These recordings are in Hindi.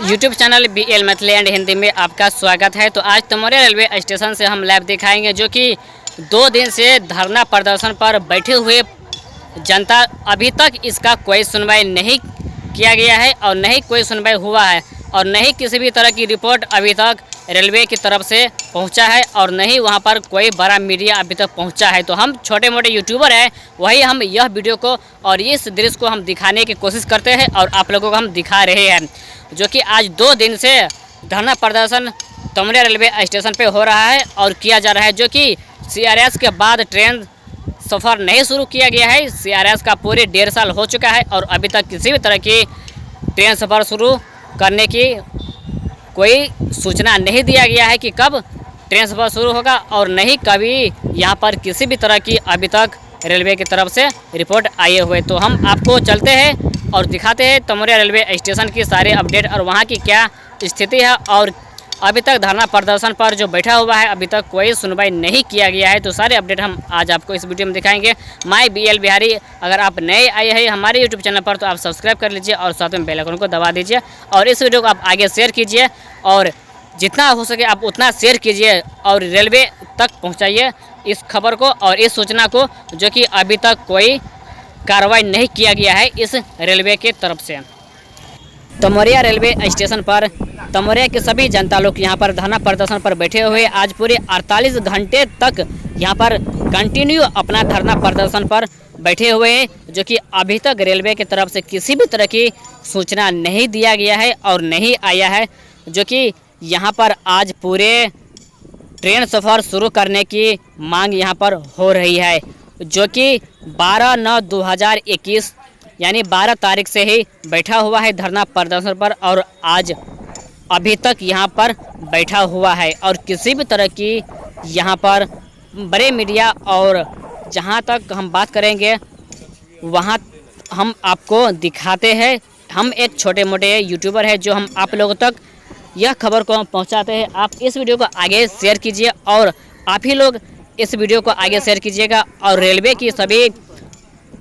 YouTube channel BL Maithili and Hindi में आपका स्वागत है। तो आज तमोरिया रेलवे स्टेशन से हम लाइव दिखाएंगे, जो कि 2 दिन से धरना प्रदर्शन पर बैठे हुए जनता अभी तक इसका कोई सुनवाई नहीं किया गया है और नहीं कोई सुनवाई हुआ है और नहीं किसी भी तरह की रिपोर्ट अभी तक रेलवे की तरफ से पहुंचा है और नहीं वहां पर कोई बड़ा मीडिया अभी तक पहुंचा है। तो हम छोटे मोटे यूट्यूबर हैं, वही हम यह वीडियो को और इस दृश्य को हम दिखाने की कोशिश करते हैं और आप लोगों को हम दिखा रहे हैं, जो कि आज 2 दिन से धरना प्रदर्शन तमोरिया रेलवे स्टेशन पे हो रहा है और किया जा रहा है, जो कि CRS के बाद ट्रेन सफ़र नहीं शुरू किया गया है। CRS का पूरे 1.5 साल हो चुका है और अभी तक किसी भी तरह की ट्रेन सफ़र शुरू करने की कोई सूचना नहीं दिया गया है कि कब ट्रेन सफ़र शुरू होगा और नहीं कभी यहाँ पर किसी भी तरह की अभी तक रेलवे की तरफ से रिपोर्ट आए हुए। तो हम आपको चलते हैं और दिखाते हैं तमोरिया रेलवे स्टेशन की सारे अपडेट और वहाँ की क्या स्थिति है और अभी तक धरना प्रदर्शन पर जो बैठा हुआ है अभी तक कोई सुनवाई नहीं किया गया है। तो सारे अपडेट हम आज आपको इस वीडियो में दिखाएंगे। माय BL बिहारी, अगर आप नए आए हैं हमारे यूट्यूब चैनल पर तो आप सब्सक्राइब कर लीजिए और साथ में बेल आइकन को दबा दीजिए और इस वीडियो को आप आगे शेयर कीजिए और जितना हो सके आप उतना शेयर कीजिए और रेलवे तक पहुँचाइए इस खबर को और इस सूचना को, जो कि अभी तक कोई कार्रवाई नहीं किया गया है इस रेलवे के तरफ से। तमोरिया रेलवे स्टेशन पर तमोरिया के सभी जनता लोग यहाँ पर धरना प्रदर्शन पर बैठे हुए आज पूरे 48 घंटे तक यहाँ पर कंटिन्यू अपना धरना प्रदर्शन पर बैठे हुए हैं, जो कि अभी तक रेलवे की तरफ से किसी भी तरह की सूचना नहीं दिया गया है और नहीं आया है, जो कि यहाँ पर आज पूरे ट्रेन सफ़र शुरू करने की मांग यहाँ पर हो रही है, जो कि 12/9/2021 यानी 12 तारीख से ही बैठा हुआ है धरना प्रदर्शन पर और आज अभी तक यहाँ पर बैठा हुआ है और किसी भी तरह की यहाँ पर बड़े मीडिया और जहाँ तक हम बात करेंगे वहाँ हम आपको दिखाते हैं। हम एक छोटे मोटे यूट्यूबर हैं जो हम आप लोगों तक यह खबर को पहुँचाते हैं। आप इस वीडियो को आगे शेयर कीजिए और आप ही लोग इस वीडियो को आगे शेयर कीजिएगा और रेलवे की सभी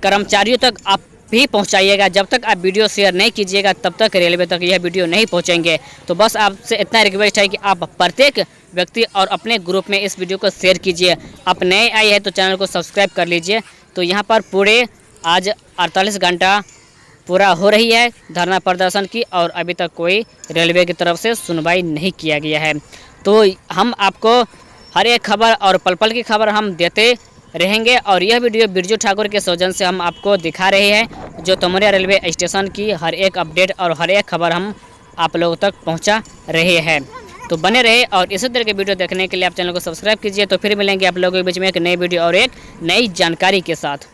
कर्मचारियों तक आप भी पहुंचाइएगा। जब तक आप वीडियो शेयर नहीं कीजिएगा तब तक रेलवे तक यह वीडियो नहीं पहुंचेंगे। तो बस आपसे इतना रिक्वेस्ट है कि आप प्रत्येक व्यक्ति और अपने ग्रुप में इस वीडियो को शेयर कीजिए। आप नए आए हैं तो चैनल को सब्सक्राइब कर लीजिए। तो यहाँ पर पूरे आज 48 घंटा पूरा हो रही है धरना प्रदर्शन की और अभी तक कोई रेलवे की तरफ से सुनवाई नहीं किया गया है। तो हम आपको हर एक खबर और पल पल की खबर हम देते रहेंगे और यह वीडियो बिरजू ठाकुर के सौजन से हम आपको दिखा रहे हैं, जो तमोरिया रेलवे स्टेशन की हर एक अपडेट और हर एक खबर हम आप लोगों तक पहुंचा रहे हैं। तो बने रहे और इसी तरह के वीडियो देखने के लिए आप चैनल को सब्सक्राइब कीजिए। तो फिर मिलेंगे आप लोगों के बीच में एक नई वीडियो और एक नई जानकारी के साथ।